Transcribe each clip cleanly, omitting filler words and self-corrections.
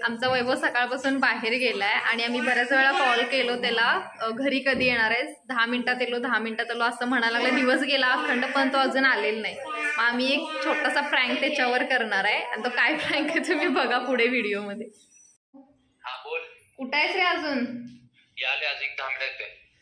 आमचा वैभव सकाळपासून बाहेर गेलाय आणि आम्ही बऱ्याच वेळा कॉल केलो त्याला घरी कधी येणार आहेस, 10 मिनिटात येलो 10 मिनिटात येलो असं म्हणायला लागला. दिवस गेला अखंड पण तो अजून आलेला नाही. मग आम्ही एक छोटासा प्रँक त्याच्यावर करणार आहे आणि तो काय प्रँक आहे तुम्ही बघा पुढे व्हिडिओ मध्ये. कुठं आहेस रे अजून?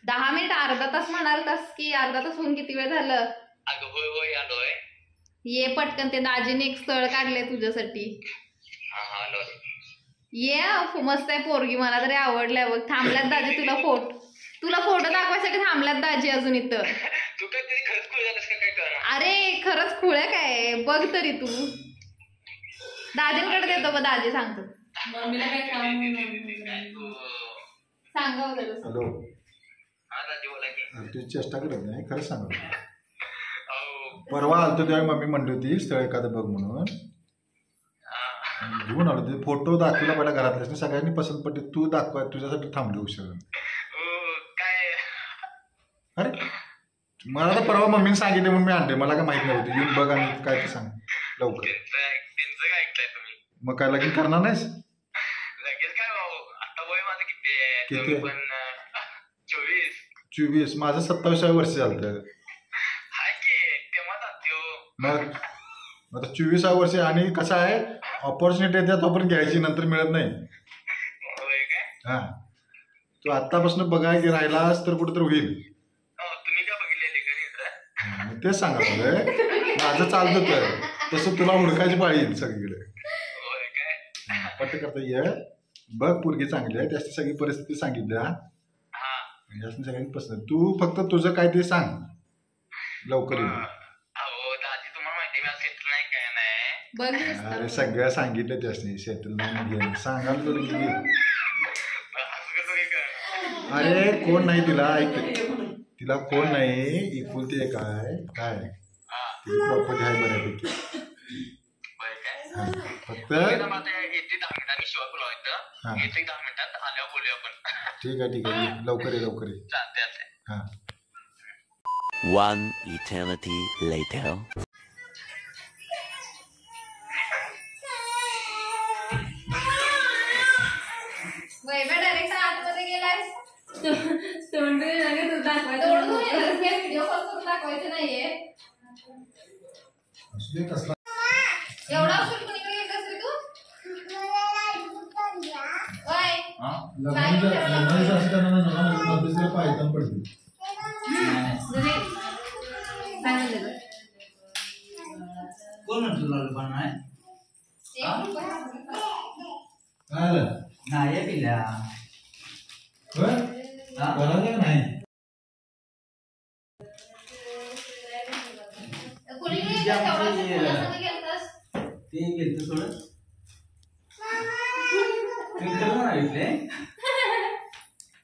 10 मिनिट अर्धा तास म्हणालतास की अर्धा तास होऊन किती वेळ झालं? ये पटकन, ते दाजीने एक स्थळ काढलंय तुझ्यासाठी. ये मस्त आहे पोरगी, मला तरी आवडलंय बघ. थांबल्यात दाजी तुला फोटो दाखवायसाठी थांबल्यात दाजी अजून इथं. अरे खरंच खुळ आहे काय, बघ तरी तू. दाजींकडे देतो बघ, दाजी सांगतो. मम्मीला काय सांगा. हॅलो, तू चेष्टा करत नाही, खरंच सांग. परवा आलतो त्यावेळी मम्मी म्हणली होती स्थळ एखादं बघ म्हणून, घेऊन आलो. ते फोटो दाखवला पहिला घरातल्या, सगळ्यांनी पसंत पडली. तू दाखवा, तुझ्यासाठी थांबली उशीर. अरे मला तर परवा मम्मीने सांगितले म्हणून मी आणले, मला काय माहित नव्हतं. येऊन बघ आणि काय ते सांग लवकर. मग काय लगीन करणार नाहीस? किती? 24. माझं 27व्या वर्ष झालं. मग आता 24व्या वर्षी. आणि कसं आहे, ऑपॉर्च्युनिटी येते तोपर्यंत घ्यायची, नंतर मिळत नाही. हा, तू आतापासून बघाय की राहिलास तर कुठेतरी होईल. तेच सांगा माझं चालतं तर तसं तुला हुडकायची पाळी येईल सगळीकडे. पट्ट करता ये बघ, पोरगी चांगली आहे, त्याची सगळी परिस्थिती सांगितली. यासनी सगळ्यांनी पसंत. तू फक्त तुझं काय ते सांग लवकर येईल. अरे सगळं सांगितलं त्यासनी, सेटल नाही सांगाल तर गेली. अरे कोण नाही तिला, ऐक, तिला कोण नाही, इकुलती आहे. काय ती प्रॉपर्टी आहे बऱ्यापैकी. फक्त ठीक आहे लवकर ये. हा. 1 eternity later. डायरेक्ट आतमध्ये गेलास. व्हिडिओ कॉल करून दाखवायचं नाहीये. एवढा उशीर कोणीकडे गेलास रे तू?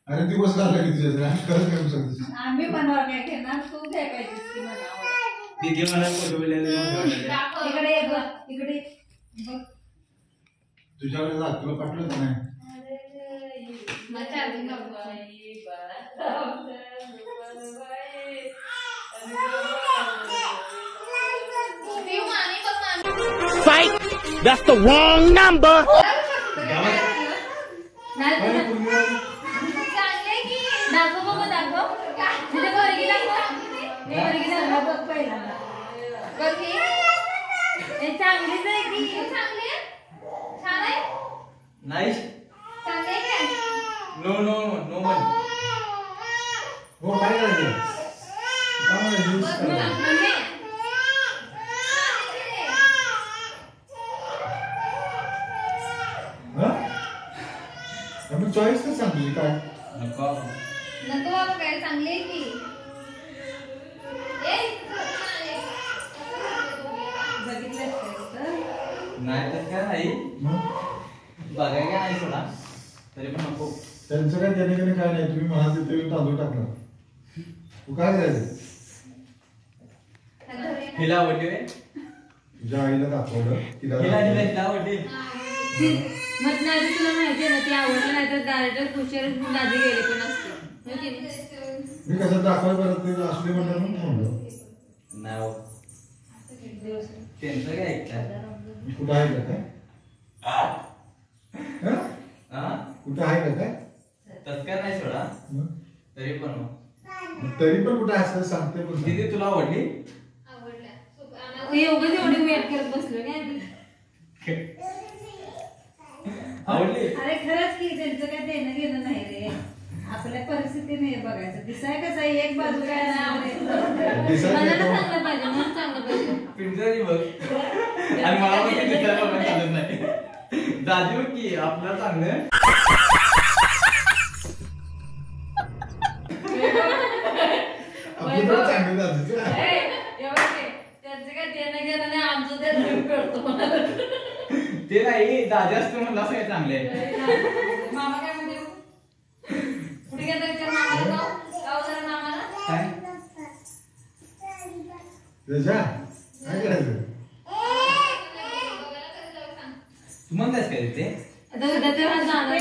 अरे दिवस झाला की तुझ्या खरंच करू शकतो. आम्ही बनवा काय घेणार, तू काय पाहिजे इकडे तुझ्याकडे जा, तुला पाठवलं तर नाही. Fight! That's the wrong number! चांगलीच आहे की चांगली छान आहे. नाईस. चांगली आहे. नो मन. हो काय करायचं? चॉईस तर सांगली काय? नको बाबा, काय चांगली आहे की. नाही तर काय नाही बघाय काय नाही सोडा, तरी पण नको. त्यांचं काय त्याने काय नाही, तुम्ही म्हणाल तिथे तांदूळ टाकणार. तू काय करायचं? हिला आवडली रे, तुझ्या आईला दाखवलं, हिला आवडली. मग नाही तुला माहिती आहे ना, ती आवडलं नाही तर डायरेक्ट खुशाल दादी गेले पण असते. मी कसं दाखवाय परत ते असले म्हणणार म्हणून नाही त्यांचं काय ऐकतात. मी कुठं आहे का काय? कुठं आहे का काय? तत्कार नाही सोडा मग? तरी पण हो. तरी पण कुठं असं सांगते पण दीदी तुला आवडली? एवढी वेट करत बसलो काय आवडली? अरे खरंच की त्यांचं काय देणं घेणं नाही रे. आपल्या परिस्थितीने बघायचं. दिसाय कसं आहे, एक बाजू काय दिसायला चांगलं पाहिजे मन चांगलं पाहिजे पिंजरी बघ आणि मला पण दिसायला बघायला चालत नाही. दादी बघ की आपलं चांगलं आपलं तर चांगलं झालं. त्यांचं काय देणं घेणं नाही आमचं ते करतो ते नाही दादी असतं म्हणलं असं काय चांगले. मामा काय म्हणते कुठे गेला विचार मामाला जाऊ जरा मामाला काय त्याच्या काय करायचं? तू म्हणतायस काय ते? उद्या तेव्हा जाणार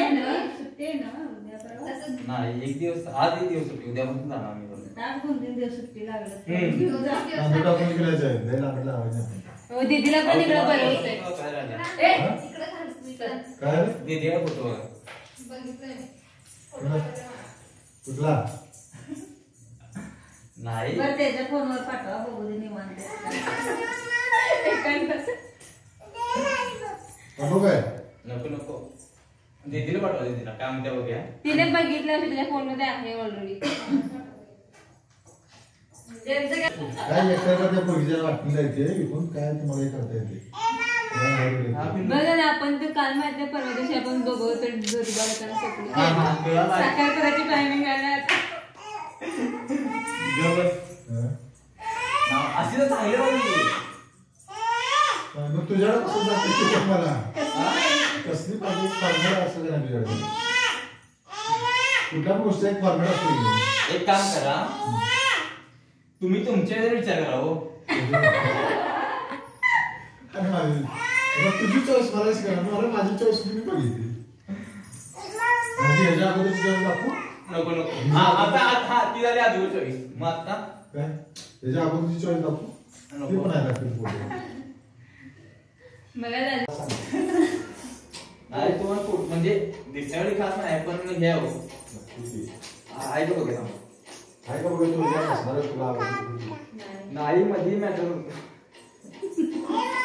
सुट्टी आहे ना उद्या परवा. नाही एक दिवस आज एक दिवस सुट्टी उद्यापासून जाणार मी पण. टाक 2-3 दिवस सुट्टी लागलं. तांदूळ टाकून गेलायचं आहे. लय लांबड लावायचं आपण. दीदीला पण इकडे बोलवतंय काय झालं? काय रे? दीदी आहे फोटो कुठला? नाही बरं त्याच्या फोनवर पाठवा बघू दे निवांत. नको काय? नको नको दीदीला पाठवा दीदीला काय म्हणते बघूया. तिने बघितलं की तुझ्या फोन मध्ये आहे ऑलरेडी काय एकट्याला त्या पोरगीच्या वाटणी जायचे इकडून काय तुम्हाला हे करता येते? बघा ना आपण ते काल माहिती परवा दिवशी आपण दोघं तर दुर्गा हा, हा, तुला माहिती. साखर करायची टायमिंग आहे आता अशी तर चांगली पाहिजे. मग तुझ्याकडे कसं जाते शिकत मला? कसली पाहिजे फॉर्म्युला असं का तुझ्याकडे? कुठल्या गोष्टी एक फॉर्म्युला असतो. एक काम करा तुम्ही तुमच्या विचार करा हो. तुझी चॉईस मला करा. मला माझी चॉईस तुम्ही बघितली. माझी ह्याच्या अगोदरची चॉईस दाखवू? नको नको आता ती झाली आधी चॉईस. मग आता काय ह्याच्या अगोदरची चॉईस दाखवू? ती पण आहे लागतील फोटो. बघा झालं नाही तुम्हाला फोटो म्हणजे दिसण्यासाठी खास नाही पण हे हो आहे का बघा आहे का बघा तुझ्या असणार तुला आवडते. नाही मध्ये मॅटर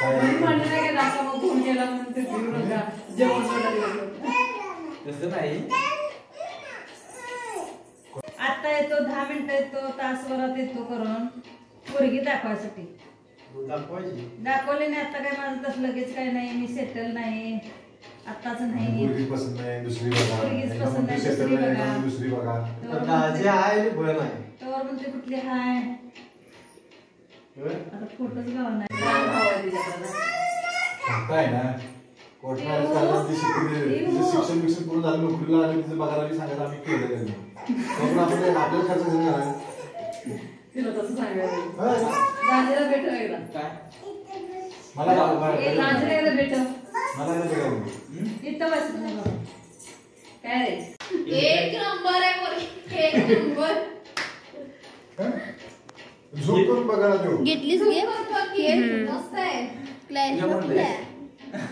काय म्हणलं नाही का दाखवा मग फोन केला म्हणून ते घेऊन नका. जेवण तसं नाही. आता येतो 10 मिनिटं येतो तासभरात येतो करून पोरगी दाखवायसाठी. दाखवायची. दाखवले नाही आता काय माझं तसं लगेच काय नाही. मी सेटल नाही आताच नाही. मुलगी पसंत नाही दुसरी बघा. मुलगीच पसंत नाही, सेटल दुसरी नाही, बघा. मग दुसरी बघा. जे आहे बरं नाही. तर म्हणते कुठली हाय आता फोटोच गाव नाही. काय ना कोर्ट मॅरेज करायला ती शिकली तिचं शिक्षण बिक्षण पूर्ण झालं नोकरीला आली तिचं बघायला बी सांगायला आम्ही केलं त्यांनी. मग आपण आपल्याला खर्च कसं करायचं? तिला तसं सांगायचं होय. राजाला भेटव एकदा काय मला राजाला एकदा भेटव मला नाही बघायचं. इथं बस काय रे एक नंबर आहे पोरगी एक नंबर झोप करून बघायला देऊ. घेतलीस घे मस्त आहे क्लास तुला म्हणलंय.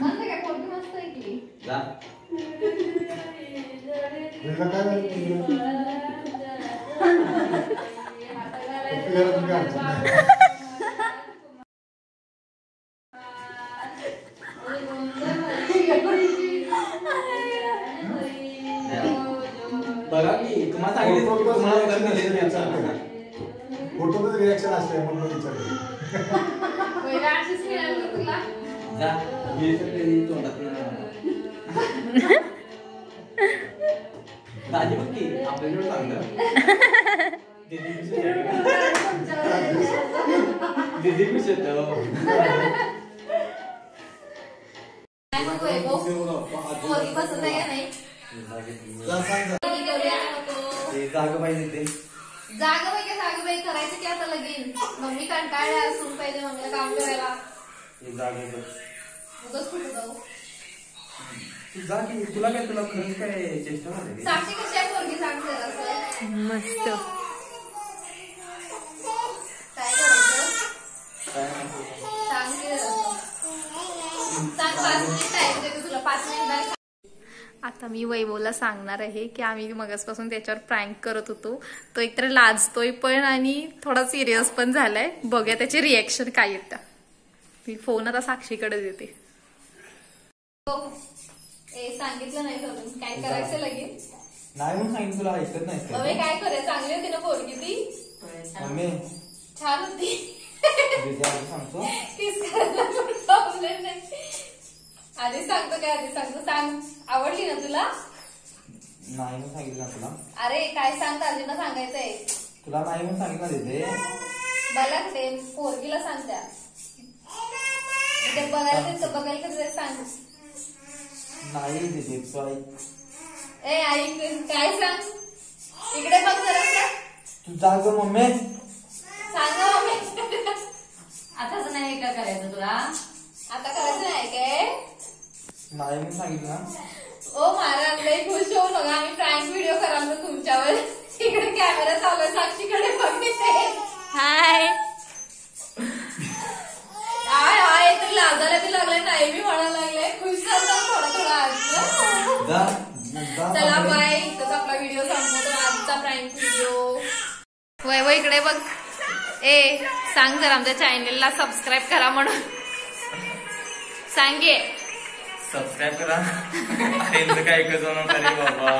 मस्त काय पोरगी मस्त आहे की जा त्याला काय झालं तुझं? फक्त घरातून काय अडचण नाही. बघा की तुम्हाला सांगितलं तुम्हाला वगैरे दिलेलं नाही आता. फोटोमध्ये रिॲक्शन असते म्हणून विचारलं. पहिला आशीष मिळालं का तुला जा हे सगळे तोंडात दाजी बघ की आपल्याकडे चांगलं दीदी खुश येतो. पोरगी पसंत आहे का नाही जागा पाहिजे ते जागबाई करायचं की आता लगीन मम्मी कंटाळल्या असून पाहिजे मम्मीला काम करायला उगाच कुठं जाऊ जा की तुला काय तुला खरंच काय चेष्टा झाली साक्षी कशी आहे पोरगी सांग जरा मस्त काय करायचं काय सांग की जरा सांग 5 मिनिट टाइम देते तुला 5 मिनिट आता मी वैभवला सांगणार आहे की आम्ही मगासपासून त्याच्यावर प्रँक करत होतो. तो एकतर लाजतोय पण आणि थोडा सिरियस पण झालाय. बघूया त्याचे रिएक्शन काय येतं. मी फोन आता साक्षीकडे देते. सांगितलं नाही करून काय करायचं लगेच नाही म्हणून सांगितलं तुला ऐकत नाही काय करायचं. चांगली होती ना पोरगी ती. मम्मी छान होती. सांगतो प्रॉब्लेम नाही. आधी सांगतो काय आधी सांगतो. सांग आवडली ना तुला. नाही म्हणून सांगितलं ना तुला. अरे काय सांग अर्जुनला सांगायचंय. तुला नाही म्हणून सांगितलं तिथे मला ते पोरगीला सांग त्या ते बघायला बघायला कसं सांग. नाही तिथे तू ऐक. ए आई काय सांग इकडे बघ जरा. तू जा ग मम्मी. सांग मम्मी. आताच नाही का करायचं तुला. आता करायचं नाही काय. नाही म्हणून सांगितलं ना. ओ महाराज लई खुश होऊ नका. आम्ही प्रँक व्हिडिओ कराल ना तुमच्यावर. इकडे कॅमेरा चालू आहे साक्षीकडे बघते. हाय हाय हाय तर लाजायला बी लागले नाही बी म्हणायला लागले. खुश झालं थोडा थोडा आज. चला बाय. इथंच आपला व्हिडिओ संपवतो आजचा प्रँक व्हिडिओ. वैभव इकडे बघ. ए सांग जर आमच्या चॅनलला सबस्क्राईब करा म्हणून सांगे. सबस्क्राईब करा. काय ऐकत जाऊ नका रे बाबा.